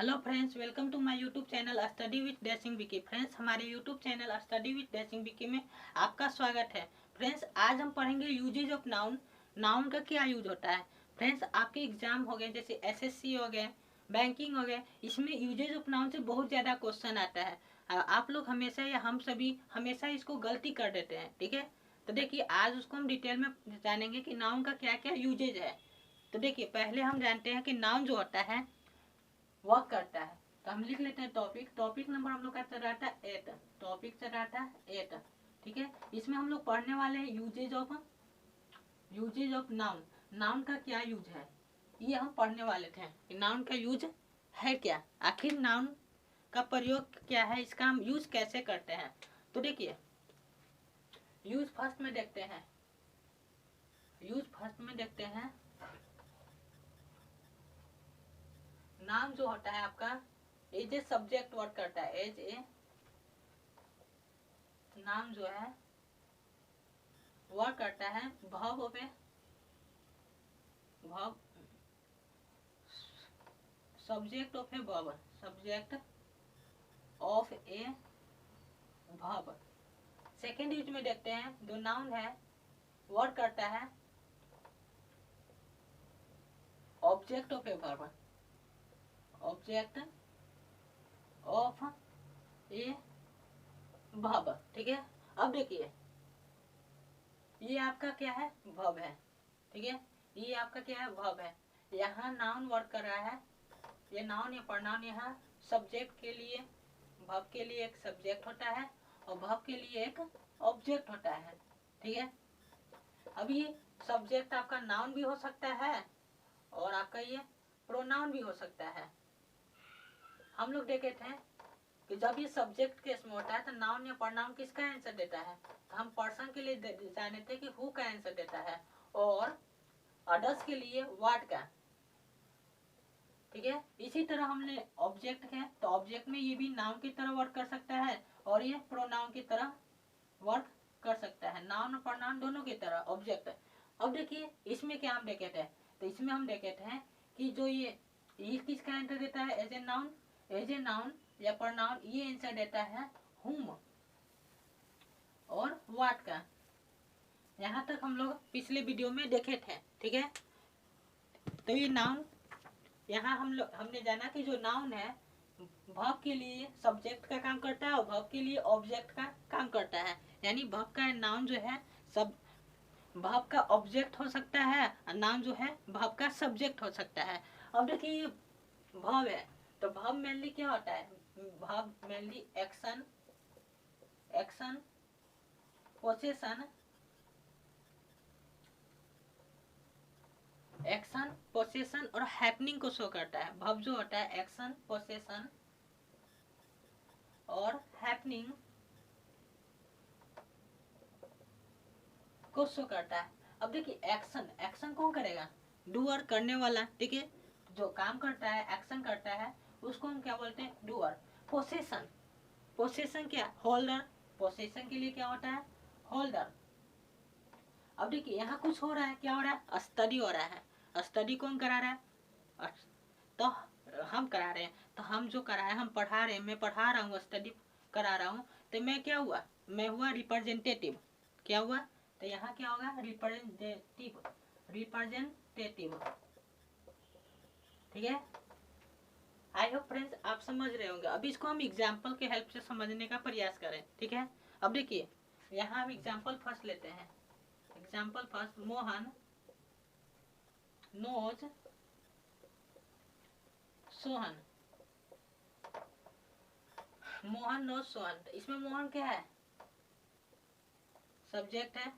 Hello friends, welcome to my YouTube channel study with dashing Vicky. Friends, हमारे YouTube channel study with dashing Vicky में आपका स्वागत है। Friends, आज हम पढ़ेंगे यूजेज ऑफ नाउन। नाउन का क्या यूज होता है। फ्रेंड्स, आपके एग्जाम हो गए जैसे एसएससी हो गए, बैंकिंग हो गए, इसमें यूजेज ऑफ नाउन से बहुत ज़्यादा क्वेश्चन आता है। आप लोग हमेशा या हम सभी हमेशा इसको गलती कर देते हैं। ठीक है, तो देखिए आज उसको हम डिटेल में जानेंगे कि नाउन का क्या क्या यूजेज है। तो देखिए पहले हम जानते हैं कि नाउन जो होता है वर्क करता है। तो हम लिख लेते हैं टॉपिक नंबर हम लोग का चल रहा था 8। टॉपिक चल रहा था 8। ठीक है, इसमें हम लोग पढ़ने वाले हैं यूजेज ऑफ नाउन। नाउन का क्या यूज है ये हम पढ़ने वाले थे कि नाउन का यूज है क्या, आखिर नाउन का प्रयोग क्या है, इसका हम यूज कैसे करते हैं। तो देखिए यूज फर्स्ट में देखते हैं। नाउन जो होता है आपका एज ए सब्जेक्ट वर्क करता है। एज ए नाउन जो है वर्क करता है verb subject of A verb। Subject of A verb। Second use में देखते हैं जो नाउन है वर्क करता है object of A verb। Object of A verb। ठीक है, अब देखिए ये आपका क्या है verb है। ठीक है, ये आपका क्या है verb है। यहाँ नाउन वर्क कर रहा है। ये नाउन या प्रोनाउन यहाँ सब्जेक्ट के लिए verb के लिए एक सब्जेक्ट होता है और verb के लिए एक ऑब्जेक्ट होता है। ठीक है, अब ये सब्जेक्ट आपका नाउन भी हो सकता है और आपका ये प्रोनाउन भी हो सकता है। हम लोग देखे थे कि जब ये सब्जेक्ट केस में होता है तो नाउन या प्रोनाउन किसका आंसर देता है। तो हम पर्सन के लिए जाने थे कि हु का आंसर देता है और अदर्स के लिए व्हाट का। ठीक है, इसी तरह हमने ऑब्जेक्ट है तो ऑब्जेक्ट में ये भी नाउन की तरह वर्क कर सकता है और ये प्रोनाउन की तरह वर्क कर सकता है। नाउन और प्रोनाउन दोनों की तरह ऑब्जेक्ट। अब देखिए इसमें क्या हम देखे थे, तो इसमें हम देखे थे कि जो ये किसका आंसर देता है एज ए नाउन या प्रोनाउन, ये आंसर देता है हुम और व्हाट का। यहाँ तक हम लोग पिछले वीडियो में देखे थे। ठीक है, तो ये नाउन यहाँ हमने जाना कि जो नाउन है verb के लिए सब्जेक्ट का काम करता है और verb के लिए ऑब्जेक्ट का काम करता है। यानी verb का नाउन जो है सब verb का ऑब्जेक्ट हो सकता है और नाउन जो है verb का सब्जेक्ट हो सकता है। अब देखिए ये verb है तो verb मेनली क्या होता है। verb मेनली एक्शन पोसेशन और हैपनिंग को शो करता है। verb जो होता है एक्शन पोसेशन और हैपनिंग को शो करता है। अब देखिए एक्शन कौन करेगा, डूअर, करने वाला। ठीक है, जो काम करता है एक्शन करता है उसको हम क्या बोलते हैं, डूअर। पोसेशन क्या, होल्डर। पोसेशन के लिए क्या होता है, होल्डर। अब देखिए यहाँ कुछ हो रहा है, क्या हो रहा है, स्टडी हो रहा है। स्टडी कौन करा रहा है, तो हम करा रहे हैं। तो हम जो करा है हम पढ़ा रहे हैं, मैं पढ़ा रहा हूँ, स्टडी करा रहा हूँ। तो मैं क्या हुआ, मैं हुआ रिप्रेजेंटेटिव। क्या हुआ, तो यहाँ क्या होगा, रिप्रेजेंटेटिव। ठीक है, आई होप फ्रेंड्स आप समझ रहे होंगे। अब इसको हम एग्जाम्पल के हेल्प से समझने का प्रयास करें। ठीक है, अब देखिए यहाँ हम एग्जाम्पल फर्स्ट लेते हैं। Example first, Mohan knows Sohan. Mohan knows Sohan, तो इसमें मोहन क्या है, सब्जेक्ट है,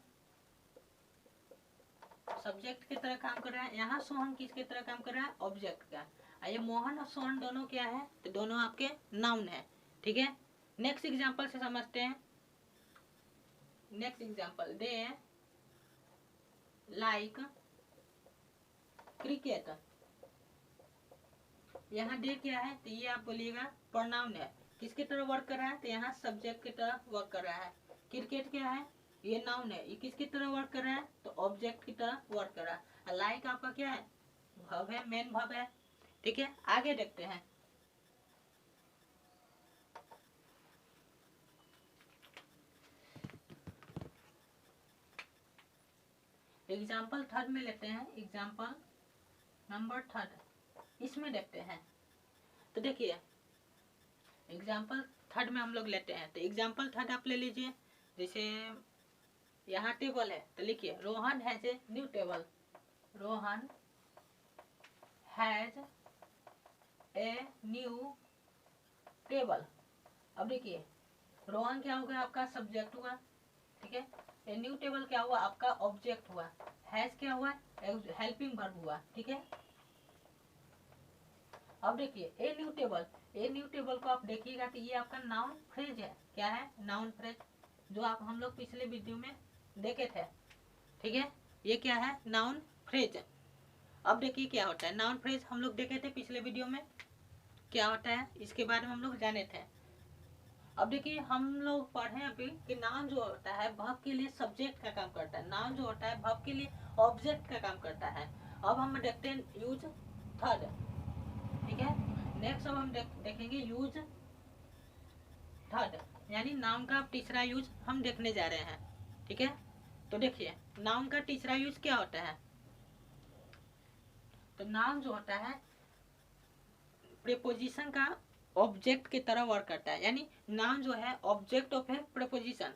सब्जेक्ट की तरह काम कर रहा है। यहाँ सोहन किसकी तरह काम कर रहा है, ऑब्जेक्ट का। ये मोहन और सोहन दोनों क्या है, तो दोनों आपके नाउन है। ठीक है, नेक्स्ट एग्जांपल से समझते हैं। Next example, they like cricket. यहाँ दे क्या है, तो ये आप बोलिएगा प्रोनाउन है, किसकी तरह वर्क कर रहा है, तो यहाँ सब्जेक्ट की तरह वर्क कर रहा है। क्रिकेट क्या है, ये नाउन है, ये किसकी तरह वर्क कर रहा है, तो ऑब्जेक्ट की तरह वर्क कर रहा है। लाइक आपका क्या है, वर्ब है, मेन वर्ब है। ठीक है, आगे देखते हैं। एग्जाम्पल थर्ड में लेते हैं, एग्जाम्पल नंबर थर्ड इसमें देखते हैं। तो देखिए एग्जाम्पल थर्ड में हम लोग लेते हैं, तो एग्जाम्पल थर्ड आप ले लीजिए। जैसे यहाँ टेबल है, तो लिखिए Rohan has a new table, Rohan has a new table. अब देखिए रोहन क्या हो गया, आपका सब्जेक्ट हुआ, ठीक है। ए न्यू टेबल क्या हुआ, आपका ऑब्जेक्ट हुआ। हैज क्या हुआ, हेल्पिंग वर्ब हुआ, ठीक है। अब देखिए a new table, a new table को आप देखिएगा तो ये आपका नाउन फ्रेज है। क्या है, नाउन फ्रेज, जो आप हम लोग पिछले वीडियो में देखे थे, ठीक है। ये क्या है, नाउन फ्रेज। अब देखिए क्या होता है, नाउन फ्रेज हम लोग देखे थे पिछले वीडियो में, क्या होता है इसके बारे में हम लोग जाने थे। अब देखिए हम लोग पढ़े अभी कि नाउन जो होता है वर्ब के लिए सब्जेक्ट का काम करता है, नाउन जो होता है वर्ब के लिए ऑब्जेक्ट का काम करता है। अब हम देखते हैं यूज थर्ड, ठीक है। नेक्स्ट अब हम देखेंगे यूज थर्ड, यानी नाउन का तीसरा यूज हम देखने जा रहे हैं, ठीक है। तो देखिए नाउन का तीसरा यूज क्या होता है। तो नाउन जो होता है प्रीपोजिशन का ऑब्जेक्ट की तरह वर्क करता है, यानी नाउन जो है ऑब्जेक्ट ऑफ है प्रीपोजिशन,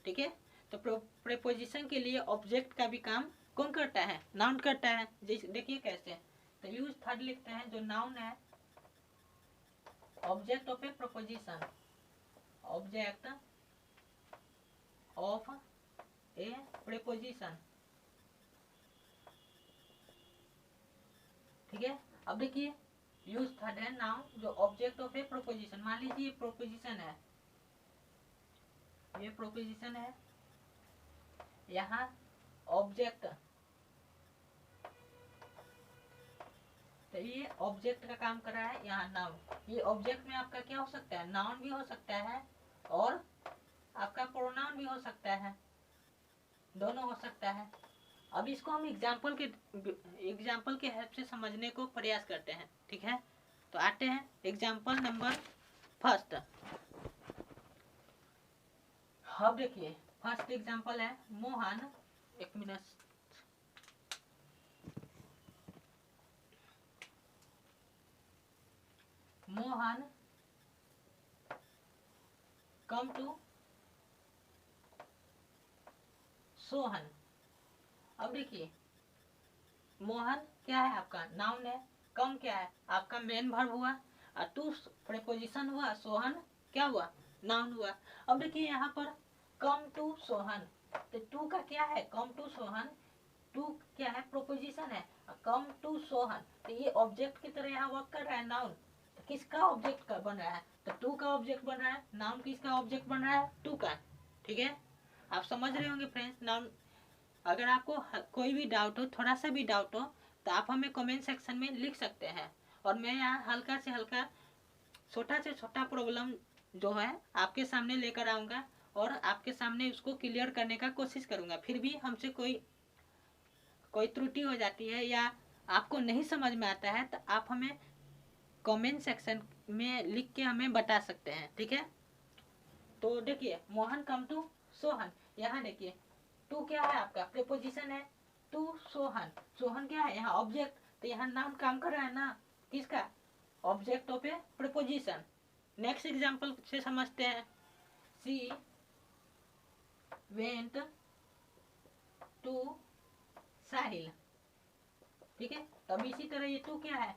ठीक है। तो प्रीपोजिशन के लिए ऑब्जेक्ट का भी काम कौन करता है, नाउन करता है। देखिए कैसे, तो यूज थर्ड लिखते हैं, जो नाउन है object of A preposition, object of A preposition, ठीक है। अब देखिए यूज थर्ड है नाउन जो ऑब्जेक्ट ऑफ ए प्रोपोजिशन, मान लीजिए ये प्रोपोजिशन है, ये प्रोपोजिशन है, यहाँ ऑब्जेक्ट, तो ये ऑब्जेक्ट का काम कर रहा है, यहाँ नाउन। ये ऑब्जेक्ट में आपका क्या हो सकता है, नाउन भी हो सकता है और आपका प्रोनाउन भी हो सकता है, दोनों हो सकता है। अब इसको हम एग्जाम्पल के हेल्प से समझने को प्रयास करते हैं, ठीक है। तो आते हैं एग्जाम्पल नंबर फर्स्ट। अब देखिए फर्स्ट एग्जाम्पल है मोहन, एक minute, Mohan come to Sohan. अब देखिए मोहन क्या है, आपका नाउन है, कम क्या है, आपका मेन वर्ब हुआ, और टू प्रीपोजिशन हुआ, सोहन क्या हुआ, नाउन हुआ। अब देखिए यहाँ पर कम टू सोहन, तो टू का क्या है, कम टू सोहन, टू क्या है, प्रोपोजिशन है, कम टू सोहन, तो ये ऑब्जेक्ट की तरह यहाँ वर्क कर रहा है, नाउन। तो किसका ऑब्जेक्ट का बन रहा है, तो टू का ऑब्जेक्ट बन रहा है, नाउन किसका ऑब्जेक्ट बन रहा है, टू का, ठीक है। आप समझ रहे होंगे फ्रेंड्स। नाउन अगर आपको कोई भी डाउट हो, थोड़ा सा भी डाउट हो, तो आप हमें कमेंट सेक्शन में लिख सकते हैं, और मैं यहाँ हल्का से हल्का छोटा से छोटा प्रॉब्लम जो है आपके सामने लेकर आऊँगा, और आपके सामने उसको क्लियर करने का कोशिश करूँगा। फिर भी हमसे कोई त्रुटि हो जाती है या आपको नहीं समझ में आता है, तो आप हमें कमेंट सेक्शन में लिख के हमें बता सकते हैं, ठीक है। तो देखिए मोहन कम टू सोहन, यहाँ देखिए टू क्या है, आपका प्रीपोजिशन है, टू सोहन, सोहन क्या है, यहाँ ऑब्जेक्ट, तो यहाँ नाउन काम कर रहा है ना, किसका, object of A preposition. Next example से समझते हैं, सी वेंट टू साहिल, ठीक है। तब इसी तरह ये टू क्या है,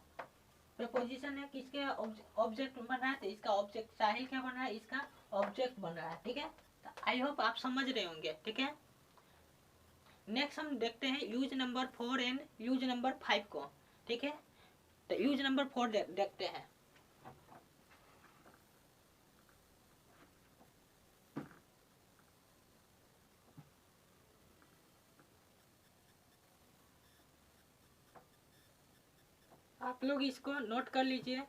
प्रपोजिशन है, किसके ऑब्जेक्ट बन रहा है, तो इसका ऑब्जेक्ट, साहिल क्या बन रहा है, इसका ऑब्जेक्ट बन रहा है, ठीक है। आई होप आप समझ रहे होंगे, ठीक है। नेक्स्ट हम देखते हैं use number 4 and use number 5 को, ठीक है। तो यूज नंबर 4 देखते हैं। आप लोग इसको नोट कर लीजिए।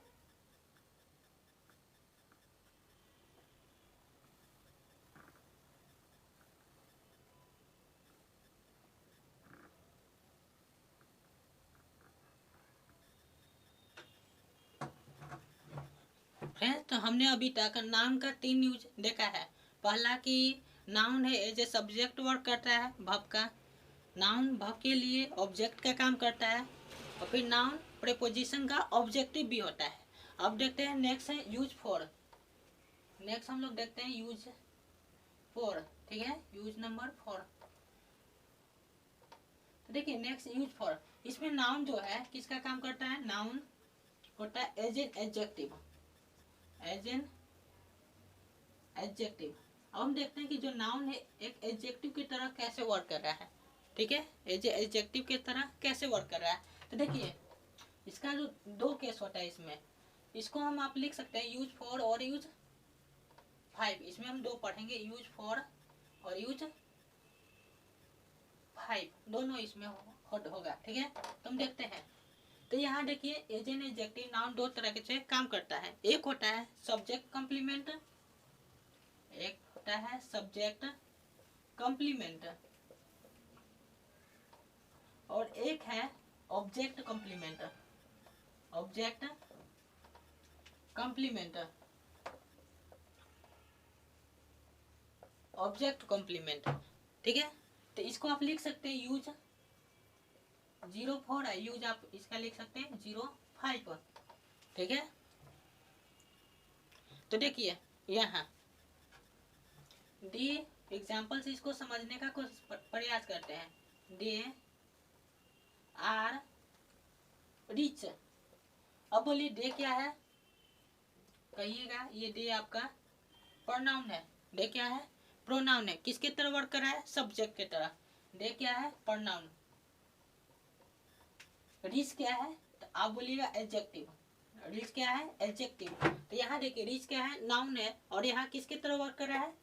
फ्रेंड्स तो हमने अभी तक नाउन का 3 यूज देखा है। पहला कि नाउन है एज ए सब्जेक्ट वर्क करता है वर्ब का, नाउन वर्ब के लिए ऑब्जेक्ट का काम करता है, और फिर नाउन प्रीपोजिशन का ऑब्जेक्टिव भी होता है। अब देखते हैं नेक्स्ट है यूज फॉर। नेक्स्ट हम लोग देखते हैं यूज फॉर, ठीक है, यूज नंबर 4। तो देखिए नेक्स्ट यूज फॉर, इसमें नाउन जो है किसका काम करता है, नाउन होता है as an adjective, as an adjective. अब हम देखते हैं कि जो नाउन है एक एडजेक्टिव की तरह कैसे वर्क कर रहा है, ठीक है, एज एडजेक्टिव की तरह कैसे वर्क कर रहा है। तो देखिए इसका जो दो केस होता है इसमें, इसको हम आप लिख सकते हैं यूज फॉर और यूज 5। इसमें हम दो पढ़ेंगे, यूज फॉर और यूज 5, दोनों इसमें होगा, ठीक है। तो हम देखते हैं, तो यहाँ देखिए एज एन एडजेक्टिव नाउन दो तरह के से काम करता है। एक होता है सब्जेक्ट कॉम्प्लीमेंट, एक होता है सब्जेक्ट कॉम्प्लीमेंट, और एक है object complement, object complement, object complement, ठीक है। तो इसको आप लिख सकते हैं यूज 04 है, यूज आप इसका लिख सकते हैं 05, ठीक है। तो देखिए यहाँ डी एग्जाम्पल से इसको समझने का कुछ प्रयास करते हैं। दे आर रिच, अब बोलिए दे क्या है, कहिएगा। ये दे आपका प्रोनाउन है, दे क्या है, प्रोनाउन है। किसके तरह वर्क कर रहा है, सब्जेक्ट की तरह। दे क्या है, प्रोनाउन। रिच क्या है, तो आप बोलिएगा एडजेक्टिव। रिच क्या है, एडजेक्टिव। तो यहाँ देखिए रिच क्या है, नाउन है, और यहाँ किसके तरह वर्क कर रहा है,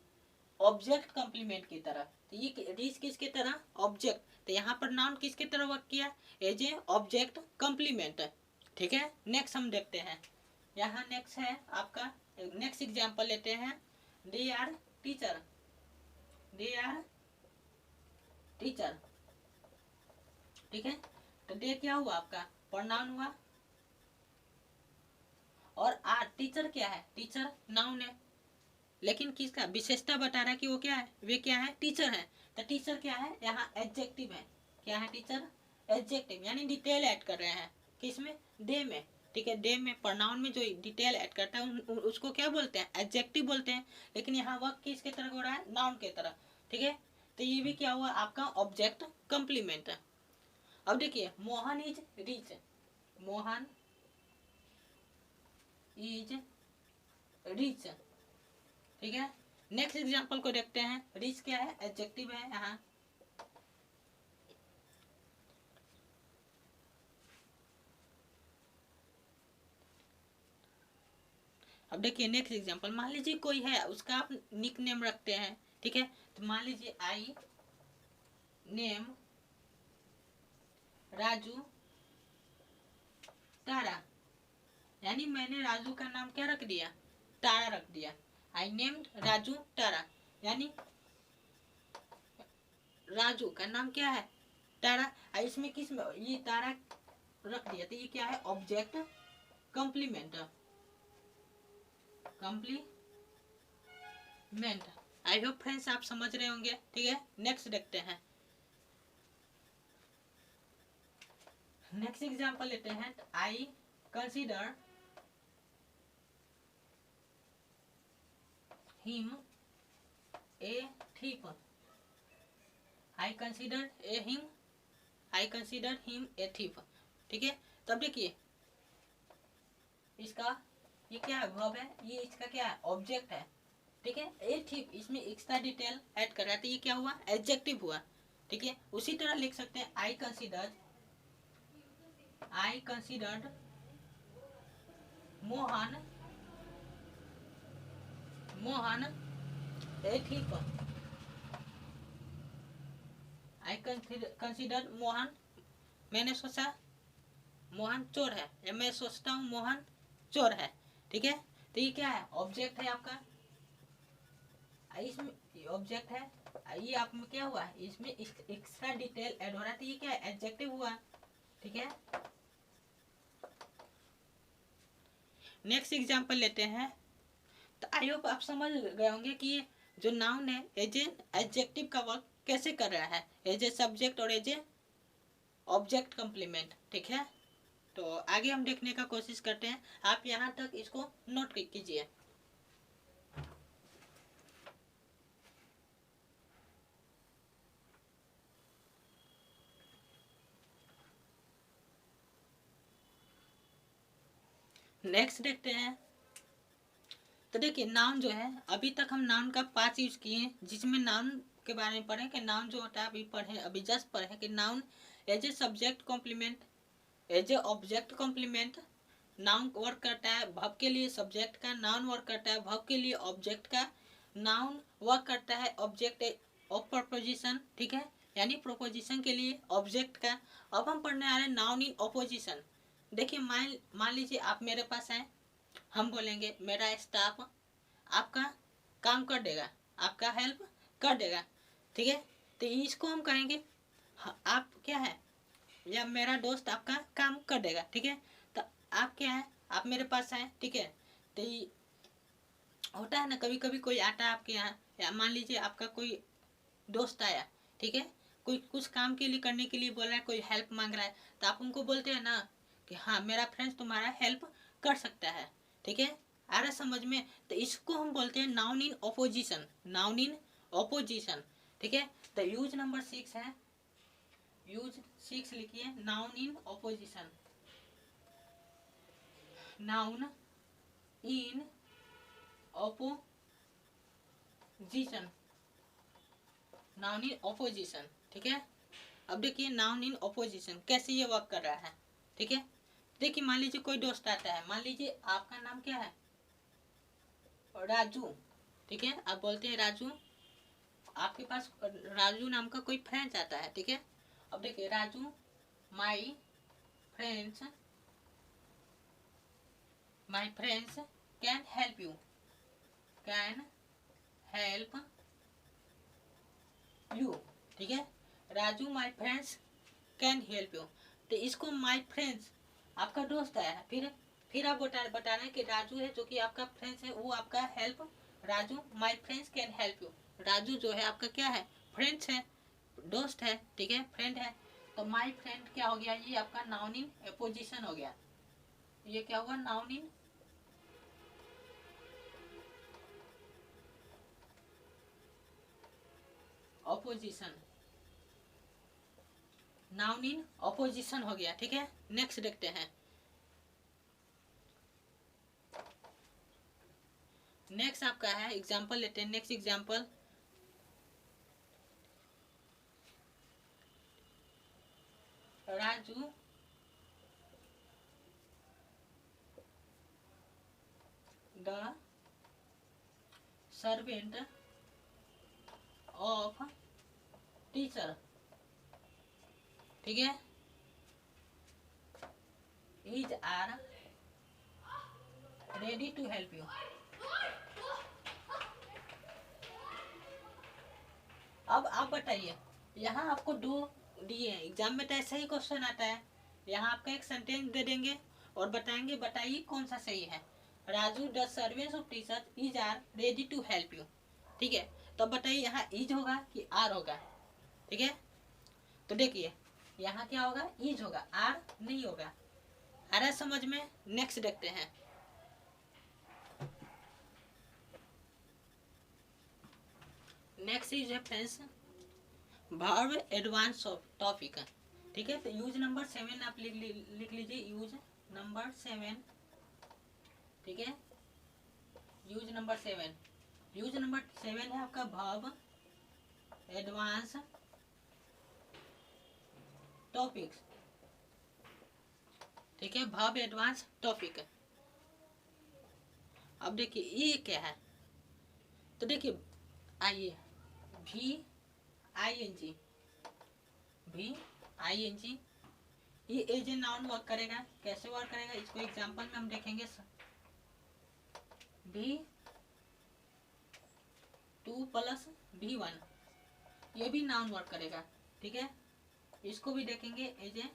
ऑब्जेक्ट कॉम्प्लीमेंट की तरह। तो ये रिच किसके तरह, ऑब्जेक्ट। तो यहाँ पर नाउन किसके तरह वर्क किया, एज ए ऑब्जेक्ट कॉम्प्लीमेंट, ठीक है। नेक्स्ट हम देखते हैं, यहाँ नेक्स्ट है आपका, नेक्स्ट एग्जाम्पल लेते हैं। They are teacher, they are teacher, ठीक है। तो दे क्या हुआ आपका, प्रोनाउन हुआ, और आर टीचर क्या है, टीचर नाउन है, लेकिन किसका विशेषता बता रहा है कि वो क्या है, वे क्या है, टीचर है। तो टीचर क्या है, यहाँ एडजेक्टिव है, क्या है टीचर, एडजेक्टिव, यानी डिटेल ऐड कर रहे हैं किसमें, दे में, ठीक है। दे में प्रोनाउन में जो डिटेल ऐड करता है उसको क्या बोलते हैं, एडजेक्टिव बोलते हैं। लेकिन यहाँ वर्क किसके तरह हो रहा है, नाउन के तरह, ठीक है। तो ये भी क्या हुआ आपका, ऑब्जेक्ट कॉम्प्लीमेंट है। अब देखिए Mohan is rich, Mohan is rich, ठीक है। नेक्स्ट एग्जांपल को देखते हैं। रिच क्या है, एडजेक्टिव है यहाँ, अब देखिए नेक्स्ट एग्जांपल, मान लीजिए कोई है, उसका आप निक नेम रखते हैं, ठीक है। तो मान लीजिए आई नेम राजू तारा, यानी मैंने राजू का नाम क्या रख दिया, तारा रख दिया। आई नेम्ड राजू तारा, यानी राजू का नाम क्या है, तारा। इसमें किस में ये तारा रख दिया, तो ये क्या है, object complement, complement. I hope friends आप समझ रहे होंगे, ठीक है। नेक्स्ट देखते हैं, नेक्स्ट एग्जांपल लेते हैं। I consider him a thief, I consider a him, I consider him a thief, ठीक है। तब देखिए इसका ये क्या है, वर्ब है, ये इसका क्या है, ऑब्जेक्ट है, ठीक है। ए thief इसमें एक्स्ट्रा डिटेल ऐड कर रहा है, तो ये क्या हुआ, एडजेक्टिव हुआ, ठीक है। उसी तरह लिख सकते हैं I considered Mohan a thief, I consider Mohan, मैंने सोचा मोहन चोर है, या मैं सोचता हूँ मोहन चोर है, ठीक है। तो ये क्या है, ऑब्जेक्ट है आपका, इसमें ऑब्जेक्ट है, ये आप में क्या हुआ, इसमें एक्स्ट्रा डिटेल ऐड हो रहा है, तो ये क्या है, एडजेक्टिव हुआ, ठीक है। नेक्स्ट एग्जांपल लेते हैं। तो आई होप आप समझ गए होंगे कि जो नाउन है एज एन एडजेक्टिव का वर्क कैसे कर रहा है, एज ए सब्जेक्ट और एज ए ऑब्जेक्ट कॉम्प्लीमेंट। ठीक है, तो आगे हम देखने का कोशिश करते हैं। आप यहाँ तक इसको नोट कीजिए। नेक्स्ट देखते हैं। तो देखिए नाउन जो है, अभी तक हम नाउन का पार्ट यूज किए, जिसमें नाउन के बारे में पढ़े कि नाउन जो होता है, अभी पढ़े, अभी जस्ट पढ़े कि noun as a subject complement, as a object complement. Noun work करता है वर्ब के लिए सब्जेक्ट का, नाउन वर्क करता है वर्ब के लिए ऑब्जेक्ट का, नाउन वर्क करता है ऑब्जेक्ट ऑफ प्रपोजिशन। ठीक है, यानी प्रोपोजिशन के लिए ऑब्जेक्ट का। अब हम पढ़ने आ रहे हैं नाउन इन ऑपोजिशन। देखिए मान लीजिए आप मेरे पास हैं, हम बोलेंगे मेरा स्टाफ आपका काम कर देगा, आपका हेल्प कर देगा। ठीक है, तो इसको हम कहेंगे आप क्या है, या मेरा दोस्त आपका काम कर देगा। ठीक है, तो आप क्या है, आप मेरे पास आए। ठीक है, तो ये होता है ना, कभी कभी कोई आता है आपके यहाँ, या मान लीजिए आपका कोई दोस्त आया। ठीक है, कोई कुछ काम के लिए करने के लिए बोल रहा है, कोई हेल्प मांग रहा है, तो आप उनको बोलते हैं ना कि हाँ मेरा फ्रेंड तुम्हारा हेल्प कर सकता है। ठीक है, आ रहा समझ में? तो इसको हम बोलते हैं noun in opposition, noun in opposition. ठीक है, तो यूज नंबर 6 है, यूज 6 लिखिए, noun in opposition. Noun in opposition, noun in opposition. ठीक है, अब देखिए नाउन इन ऑपोजिशन कैसे ये वर्क कर रहा है। ठीक है, देखिए मान लीजिए कोई दोस्त आता है, मान लीजिए आपका नाम क्या है, राजू। ठीक है, आप बोलते हैं राजू, आपके पास राजू नाम का कोई फ्रेंड्स आता है। ठीक है, अब देखिए Raju my friends, my friends can help you, can help you. ठीक है, Raju my friends can help you. तो इसको माई फ्रेंड्स, आपका दोस्त आया है, फिर आप बता रहे हैं कि राजू है जो कि आपका फ्रेंड्स है, वो आपका help, Raju my friends can help you. Raju जो है आपका क्या है, फ्रेंड्स है, दोस्त है। ठीक है, फ्रेंड है, तो माई फ्रेंड क्या हो गया, ये आपका नाउन इन अपोजिशन हो गया। ये क्या हुआ, noun in opposition, noun in opposition हो गया। ठीक है, नेक्स्ट देखते हैं। नेक्स्ट आपका है एग्जाम्पल लेते हैं, next example, Raju the servant of teacher. ठीक है, is are ready to help you. अब आप बताइए, यहाँ आपको दो दिए हैं, एग्जाम में तो ऐसा ही क्वेश्चन आता है। यहाँ आपका एक सेंटेंस दे देंगे और बताएंगे, बताइए कौन सा सही है। Raju the servants of teacher is are ready to help you. ठीक है, तो बताइए यहाँ इज होगा कि आर होगा। ठीक है, तो देखिए यहाँ क्या होगा, इज होगा, आर नहीं होगा। आ रहा है समझ में? नेक्स्ट देखते हैं। नेक्स्ट इज है फ्रेंड्स वर्ब एडवांस टॉपिक। ठीक है, तो यूज नंबर 7 आप लिख लीजिए, यूज नंबर 7। ठीक है, यूज नंबर 7, यूज नंबर 7 है आपका वर्ब एडवांस टॉपिक्स। ठीक है, वर्ब एडवांस टॉपिक। अब देखिए ये क्या है, तो देखिए आइए, वी आई एन जी, वी आई एन जी, ये एज ए नाउन वर्क करेगा। कैसे वर्क करेगा, इसको एग्जांपल में हम देखेंगे। वी 2 प्लस V1, ये भी नाउन वर्क करेगा। ठीक है, इसको भी देखेंगे, एज ए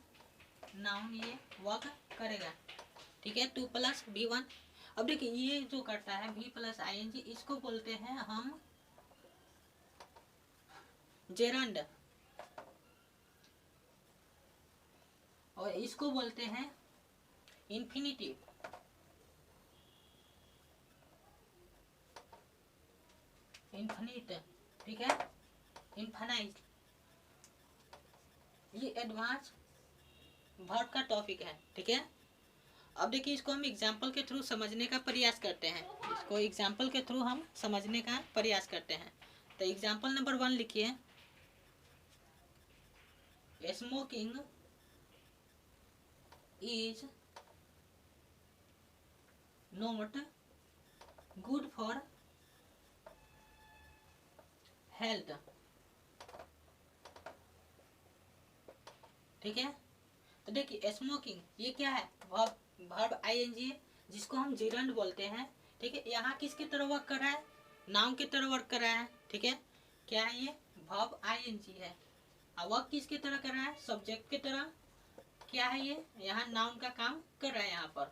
नाउन ये वर्क करेगा। ठीक है, 2 प्लस V1। अब देखिए ये जो करता है V प्लस ING, इसको बोलते हैं हम जेरंड, और इसको बोलते हैं इन्फिनिटिव। इन्फिनिट, ठीक है, इन्फानाइट, ये एडवांस वर्ब का टॉपिक है, ठीक है। अब देखिए इसको हम एग्जाम्पल के थ्रू समझने का प्रयास करते हैं, इसको एग्जाम्पल के थ्रू हम समझने का प्रयास करते हैं। तो एग्जाम्पल नंबर 1 लिखिए, smoking is not good for health, ठीक है। तो देखिए स्मोकिंग ये क्या है, वर्ब आईएनजी है, जिसको हम जिरंड बोलते हैं, ठीक है। यहाँ किसकी तरह वर्क कर रहा है, नाउन की तरह वर्क कर रहा है, ठीक है। क्या है ये, वर्ब आईएनजी है, और वर्क किसकी तरह कर रहा है, सब्जेक्ट की तरह। क्या है ये, यहाँ नाउन का काम कर रहा है यहाँ पर,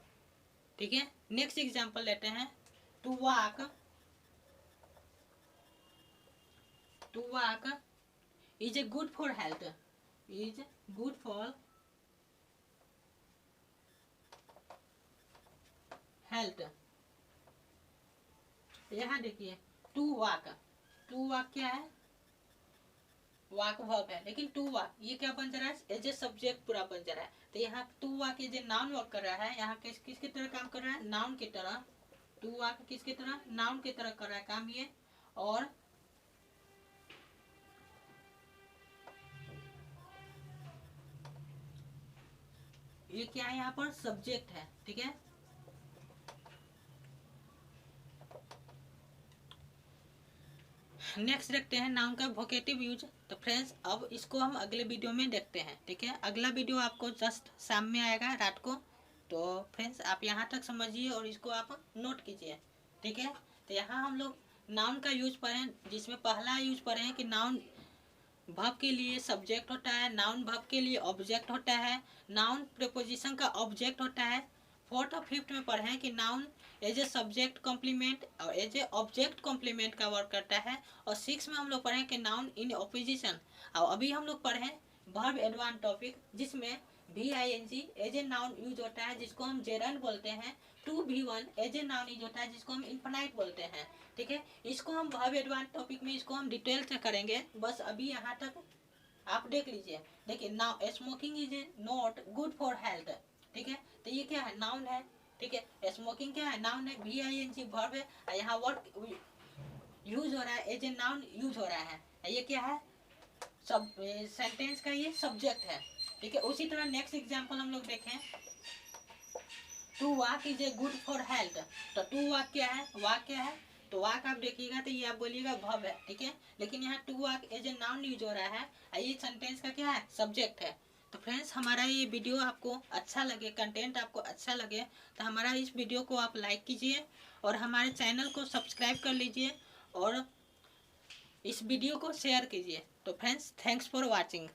ठीक है। नेक्स्ट एग्जांपल लेते हैं, to walk, to walk is a good for health, is good for health. यहाँ देखिए टू वॉक, टू वॉक क्या है, वॉक वर्ब है, लेकिन टू वॉक ये क्या बन जा रहा है, एज ए सब्जेक्ट पूरा बन जा रहा है। तो यहाँ to walk as a noun work कर रहा है, यहाँ किसकी तरह काम कर रहा है, नाउन की तरह। टू वॉक किसकी तरह, नाउन की तरह कर रहा है काम ये, और ये क्या है, यहाँ पर सब्जेक्ट है, ठीक है। नेक्स्ट देखते हैं नाउन का वोकेटिव यूज। तो फ्रेंड्स अब इसको हम अगले वीडियो में देखते हैं, ठीक है। अगला वीडियो आपको जस्ट शाम में आएगा, रात को। तो फ्रेंड्स आप यहाँ तक समझिए और इसको आप नोट कीजिए, ठीक है। तो यहाँ हम लोग नाउन का यूज पढ़े, जिसमें पहला यूज पढ़े हैं कि नाउन वर्ब के लिए सब्जेक्ट होता है, नाउन वर्ब के लिए ऑब्जेक्ट होता है, नाउन प्रीपोजिशन का ऑब्जेक्ट होता है। फोर्थ और फिफ्थ में पढ़े हैं कि noun as a subject complement और एज ए ऑब्जेक्ट कॉम्प्लीमेंट का वर्क करता है। और सिक्स में हम लोग पढ़े कि नाउन इन ऑपोजिशन। और अभी हम लोग पढ़े वर्ब एडवांस टॉपिक, जिसमें VING as a noun use होता है, जिसको हम जेरंड बोलते हैं। 2V1 as a noun use होता है, जिसको हम इन्फिनाइट बोलते हैं, ठीक है। इसको हम वर्ब एडवांस टॉपिक में इसको हम डिटेल से करेंगे, बस अभी यहाँ तक आप देख लीजिए। देखिए now smoking is not good for health, ठीक है। तो ये क्या है, नाउन है, ठीक है। स्मोकिंग क्या है, नाउन है, VING वर्ब है, यहाँ वर्क यूज हो रहा है, एज ए नाउन यूज हो रहा है, ये क्या है, सब सेंटेंस का ये सब्जेक्ट है, ठीक है। उसी तरह नेक्स्ट एग्जांपल हम लोग देखें, to walk is a good for health. तो टू वॉक क्या है, वॉक क्या है, तो वॉक आप देखिएगा तो ये आप बोलिएगा वर्ब है, ठीक है। लेकिन यहाँ to walk as a noun use हो रहा है, ये सेंटेंस का क्या है, सब्जेक्ट है। तो फ्रेंड्स हमारा ये वीडियो आपको अच्छा लगे, कंटेंट आपको अच्छा लगे, तो हमारा इस वीडियो को आप लाइक कीजिए और हमारे चैनल को सब्सक्राइब कर लीजिए और इस वीडियो को शेयर कीजिए। तो फ्रेंड्स थैंक्स फॉर वॉचिंग।